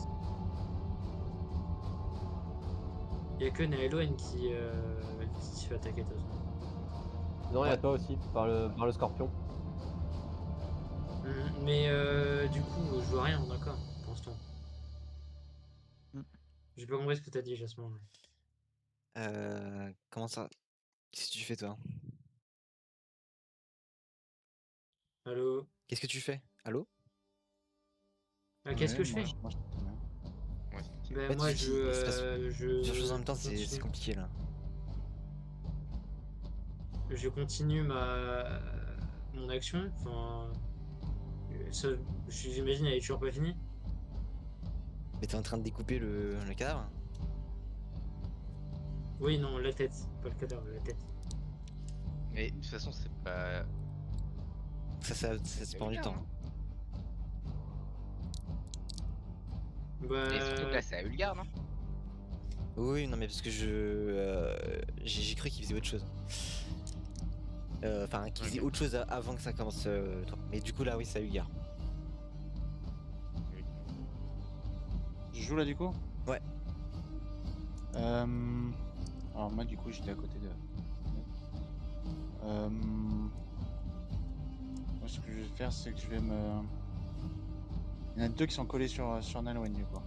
[SPEAKER 3] Il y a que Nalouen qui se fait attaquer de toute façon.
[SPEAKER 7] Non, il y a
[SPEAKER 1] Ouais.
[SPEAKER 7] toi aussi, par le scorpion.
[SPEAKER 3] Mais du coup, je vois rien, d'accord, pour l'instant.
[SPEAKER 6] Mm.
[SPEAKER 3] J'ai pas compris ce que t'as dit, Jasmin.
[SPEAKER 1] Comment ça? Qu'est-ce que tu fais toi?
[SPEAKER 3] Allô?
[SPEAKER 1] Qu'est-ce que tu fais? Allô?
[SPEAKER 3] Ah, qu'est-ce que je fais?
[SPEAKER 4] Moi, je t'entends bien.
[SPEAKER 5] Ouais.
[SPEAKER 3] Ben
[SPEAKER 1] En fait,
[SPEAKER 3] moi,
[SPEAKER 1] il se passe plusieurs choses en même temps,
[SPEAKER 3] je
[SPEAKER 1] c'est
[SPEAKER 3] continue.
[SPEAKER 1] compliqué là.
[SPEAKER 3] Je continue mon action. Enfin, ça, j'imagine, elle est toujours pas finie.
[SPEAKER 1] Mais t'es en train de découper le cadavre?
[SPEAKER 3] Oui, non, la tête, pas le cadavre, la tête.
[SPEAKER 5] Mais de toute façon, c'est pas.
[SPEAKER 1] Ça
[SPEAKER 5] c'est
[SPEAKER 1] prend du
[SPEAKER 5] Ulgar,
[SPEAKER 1] temps.
[SPEAKER 5] non
[SPEAKER 3] Bah,
[SPEAKER 5] Mais surtout que là, c'est à Ulgar, non?
[SPEAKER 1] Oui, non mais parce que j'ai cru qu'il faisait autre chose. Enfin, qu'il faisait
[SPEAKER 5] Ok.
[SPEAKER 1] autre chose avant que ça commence. Mais du coup là, oui, ça a eu Ulgar.
[SPEAKER 4] Je joue là du coup?
[SPEAKER 1] Ouais.
[SPEAKER 4] Alors moi du coup j'étais à côté de... Moi ce que je vais faire c'est que je vais me... Il y en a deux qui sont collés sur Nalouen du coup.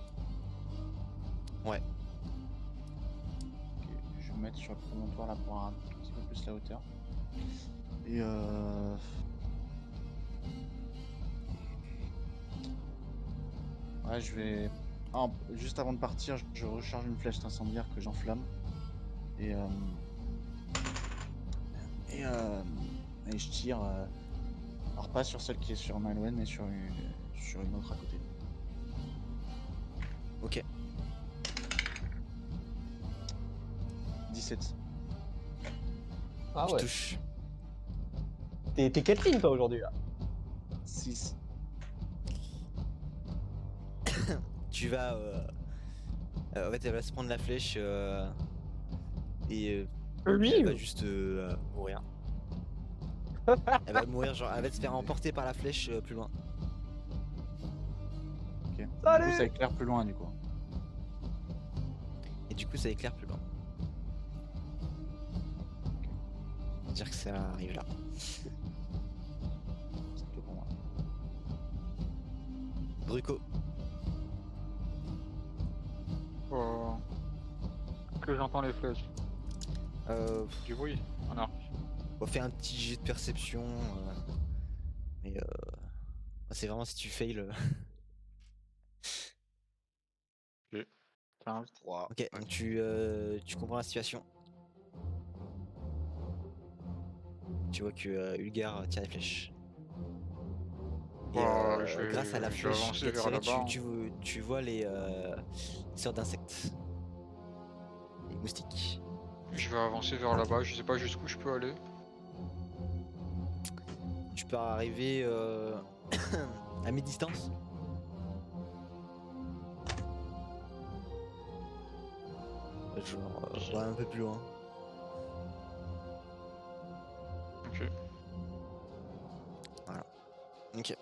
[SPEAKER 1] Ouais.
[SPEAKER 4] Ok, je vais me mettre sur le promontoire là pour avoir un tout petit peu plus la hauteur. Et ouais, je vais... juste avant de partir, je recharge une flèche incendiaire que j'enflamme. Et je tire... Alors pas sur celle qui est sur Nalouen, mais sur une autre à côté.
[SPEAKER 1] Ok.
[SPEAKER 4] 17.
[SPEAKER 7] Ah
[SPEAKER 1] Tu
[SPEAKER 7] ouais.
[SPEAKER 1] touches.
[SPEAKER 7] T'es Catherine toi aujourd'hui là.
[SPEAKER 4] 6.
[SPEAKER 1] Tu vas. En fait, elle va se prendre la flèche et elle va juste mourir. Elle va mourir, genre, elle va se faire emporter par la flèche plus loin.
[SPEAKER 4] Ok. Du coup
[SPEAKER 7] Salut
[SPEAKER 4] ça éclaire plus loin du coup.
[SPEAKER 1] Et du coup, ça éclaire plus loin. C'est-à-dire que ça arrive là.
[SPEAKER 4] C'est tout pour moi.
[SPEAKER 1] Druco.
[SPEAKER 6] Que j'entends les flèches. Du bruit, un arc.
[SPEAKER 1] On va faire un petit jet de perception. Mais c'est vraiment si tu fails.
[SPEAKER 6] 15.
[SPEAKER 5] 3.
[SPEAKER 1] Ok, donc tu comprends la situation. Tu vois que Ulgar tire les flèches. Et
[SPEAKER 6] Bah,
[SPEAKER 1] grâce à la
[SPEAKER 6] je vais
[SPEAKER 1] flèche
[SPEAKER 6] avancer
[SPEAKER 1] qu'il a
[SPEAKER 6] vers
[SPEAKER 1] tirée,
[SPEAKER 6] là-bas,
[SPEAKER 1] tu vois les sortes d'insectes. Les moustiques.
[SPEAKER 6] Je vais avancer vers là-bas, je sais pas jusqu'où je peux aller.
[SPEAKER 1] Tu peux arriver à mi-distance. Genre ouais, un peu plus loin.
[SPEAKER 6] Ok.
[SPEAKER 1] Voilà. Ok.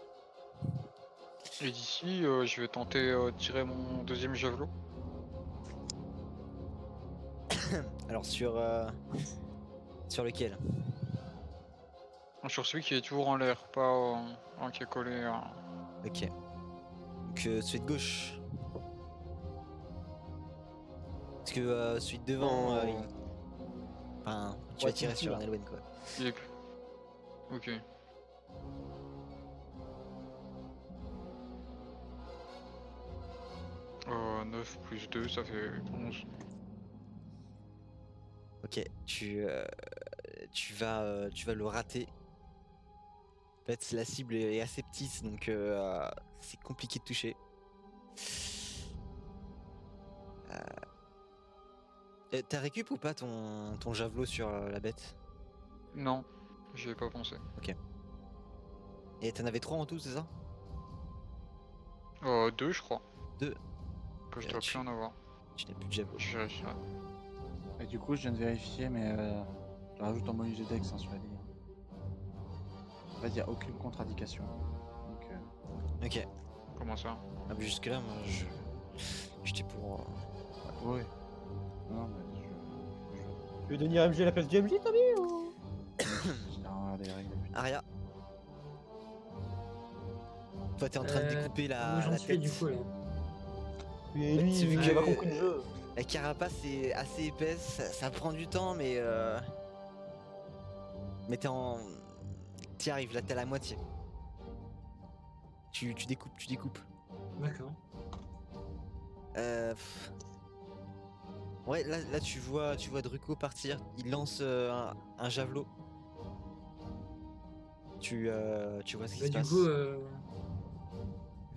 [SPEAKER 6] Et d'ici, je vais tenter de tirer mon deuxième javelot.
[SPEAKER 1] Alors sur lequel?
[SPEAKER 6] Sur celui qui est toujours en l'air, pas qui est collé à...
[SPEAKER 1] Ok. Donc celui de gauche. Parce que celui de devant, enfin, tu vas
[SPEAKER 7] Ouais,
[SPEAKER 1] tirer
[SPEAKER 7] tu
[SPEAKER 1] sur
[SPEAKER 7] tires.
[SPEAKER 1] un Elwen quoi.
[SPEAKER 6] Il est... Ok. Euh, 9 plus 2, ça fait 11.
[SPEAKER 1] Ok, tu vas le rater. En fait, la cible est assez petite, donc c'est compliqué de toucher. T'as récup ou pas ton javelot sur la bête?
[SPEAKER 6] Non, j'y ai pas pensé.
[SPEAKER 1] Et t'en avais 3 en tout, c'est ça?
[SPEAKER 6] 2 je crois.
[SPEAKER 1] 2.
[SPEAKER 6] Que je dois plus en avoir.
[SPEAKER 1] Tu n'as plus de javelot.
[SPEAKER 4] Et du coup, je viens de vérifier, mais je rajoute en bonus de dex, hein, cela dit. En fait, il n'y a aucune contre-indication. Donc,
[SPEAKER 1] Ok.
[SPEAKER 6] Comment ça?
[SPEAKER 1] Ah, mais jusque là, moi, j'étais pour.
[SPEAKER 4] oui. Non, mais
[SPEAKER 7] Tu veux devenir MJ à la place du MJ, Tommy ou...
[SPEAKER 4] j'ai regardé les règles.
[SPEAKER 1] Aria. Toi, t'es en train de découper
[SPEAKER 3] Où
[SPEAKER 1] la
[SPEAKER 3] j'en suis
[SPEAKER 1] tête.
[SPEAKER 3] du coup là?
[SPEAKER 7] Et lui,
[SPEAKER 1] Tu veux
[SPEAKER 7] il a
[SPEAKER 1] que-
[SPEAKER 7] pas compris le jeu.
[SPEAKER 1] La carapace est assez épaisse, ça prend du temps, mais mais t'y arrives, là t'es à la moitié. Tu découpes.
[SPEAKER 3] D'accord.
[SPEAKER 1] Ouais, là tu vois Druko partir, il lance un javelot. Tu vois ce qui
[SPEAKER 3] Bah,
[SPEAKER 1] se
[SPEAKER 3] du
[SPEAKER 1] passe.
[SPEAKER 3] coup,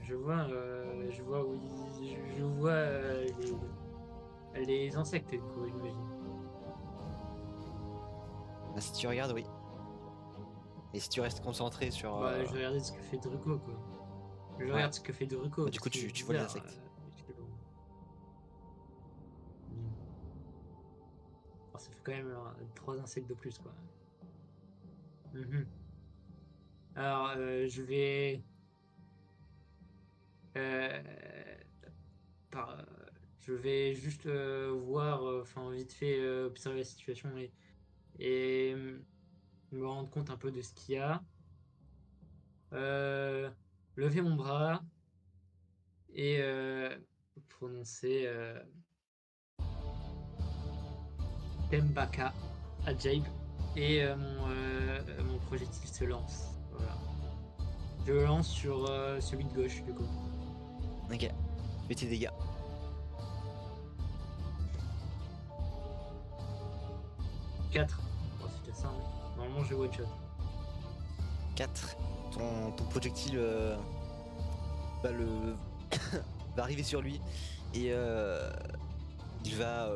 [SPEAKER 3] je vois où je vois les insectes, du coup, j'imagine.
[SPEAKER 1] Bah, si tu regardes, oui. Et si tu restes concentré sur.
[SPEAKER 3] Bah, je regardais ce que fait Druko, quoi. Je regarde ce que fait Druko.
[SPEAKER 1] Bah, du coup,
[SPEAKER 3] parce que
[SPEAKER 1] tu
[SPEAKER 3] c'est
[SPEAKER 1] vois les
[SPEAKER 3] bizarre,
[SPEAKER 1] insectes.
[SPEAKER 3] Alors, ça fait quand même 3 insectes de plus, quoi. Mhm. Alors, je vais. Euh, par- je vais juste voir, enfin, vite fait, observer la situation et me rendre compte un peu de ce qu'il y a. Lever mon bras et prononcer Tembaka à Jabe et mon projectile se lance. Voilà. Je le lance sur celui de gauche du coup.
[SPEAKER 1] Ok. Fais tes dégâts.
[SPEAKER 3] 4. Oh, c'était ça. Hein. Normalement j'ai one shot.
[SPEAKER 1] 4. Ton projectile va va arriver sur lui et il va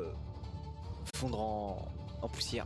[SPEAKER 1] fondre en poussière.